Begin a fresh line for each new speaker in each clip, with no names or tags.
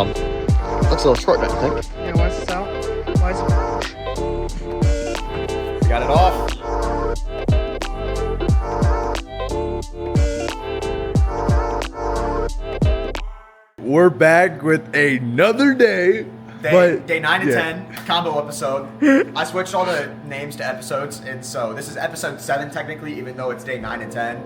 Looks a little short, I think.
Yeah, what's this out? Why is it?
Got it off.
We're back with another day.
Day 9 and 10 combo episode. I switched all the names to episodes, and so this is episode 7 technically, even though it's day 9 and 10.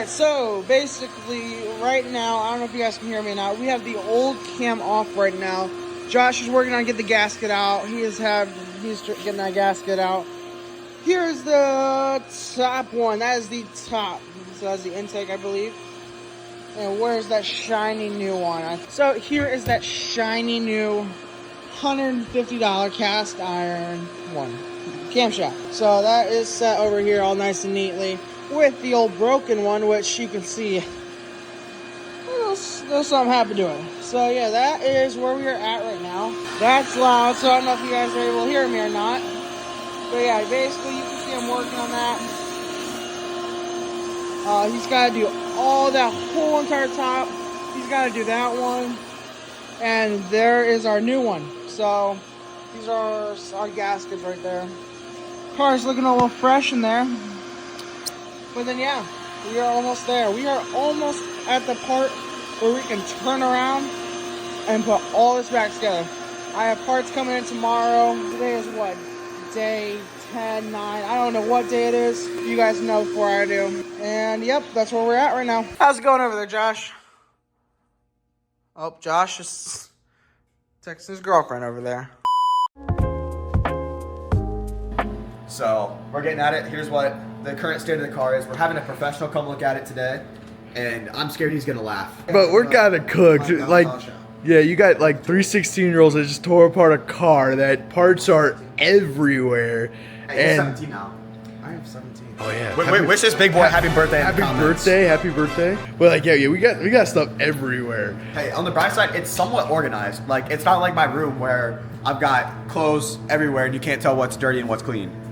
So basically right now, I don't know if you guys can hear me now, we have the old cam off right now. Josh is working on getting the gasket out. He's getting that gasket out. Here's the top one. That is the top. So that's the intake, I believe. And where's that shiny new one? So here is that shiny new $150 cast iron one. Camshaft. So that is set over here all nice and neatly with the old broken one, which you can see there's something happened to it. So yeah, that is where we are at right now. That's loud, so I don't know if you guys are able to hear me or not. But yeah, basically you can see I'm working on that. He's got to do all that whole entire top. He's got to do that one. And there is our new one. So these are our gaskets right there. Car's looking a little fresh in there. But then yeah, we are almost there. We are almost at the part where we can turn around and put all this back together. I have parts coming in tomorrow. Today is what? Day 10, 9. I don't know what day it is. You guys know before I do. And yep, that's where we're at right now. How's it going over there, Josh? Oh, Josh is texting his girlfriend over there.
So we're getting at it. Here's what the current state of the car is. We're having a professional come look at it today, and I'm scared he's gonna laugh.
But we're kind of cooked. Like, yeah, you got like 3 16-year-olds that just tore apart a car. That parts are everywhere.
Hey,
and
17 now. I am 17.
Oh yeah.
Wish this big boy happy birthday.
Happy birthday. But like, yeah, we got stuff everywhere.
Hey, on the bright side, it's somewhat organized. Like, it's not like my room where I've got clothes everywhere and you can't tell what's dirty and what's clean.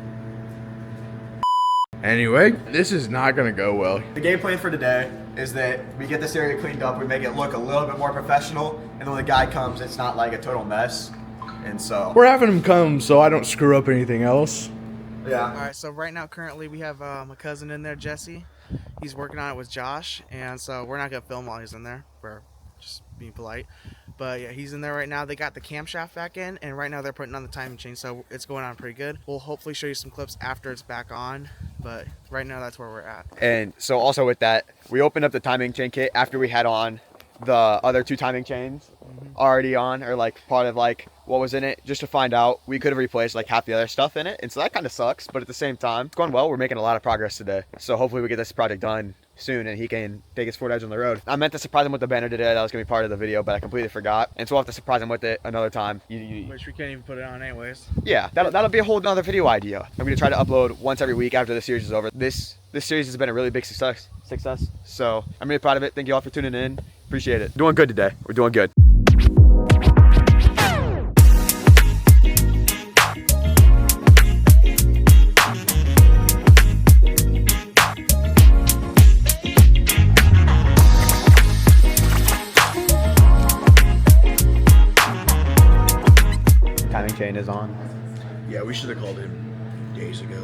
Anyway, this is not gonna go well.
The game plan for today is that we get this area cleaned up, we make it look a little bit more professional, and then when the guy comes, it's not like a total mess. And so
we're having him come so I don't screw up anything else.
Yeah.
All right, so right now, currently, we have my cousin in there, Jesse. He's working on it with Josh, and so we're not gonna film while he's in there. We're just being polite. But yeah, he's in there right now. They got the camshaft back in, and right now they're putting on the timing chain, so it's going on pretty good. We'll hopefully show you some clips after it's back on, but right now that's where we're at.
And so also with that, we opened up the timing chain kit after we had on the other 2 timing chains already on, or like part of like what was in it, just to find out we could have replaced like half the other stuff in it. And so that kind of sucks, but at the same time, it's going well. We're making a lot of progress today. So hopefully we get this project done soon and he can take his Ford Edge on the road. I meant to surprise him with the banner today. That was gonna be part of the video, but I completely forgot. And so we'll have to surprise him with it another time.
Which we can't even put it on anyways.
Yeah, that'll be a whole nother video idea. I'm gonna try to upload once every week after the series is over. This series has been a really big success. So I'm really proud of it. Thank you all for tuning in. Appreciate it. Doing good today. We're doing good. Timing chain is on.
Yeah, we should have called him days ago.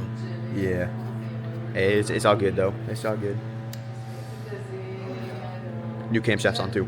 Yeah. Hey, it's all good though. It's all good. New camshaft's on too.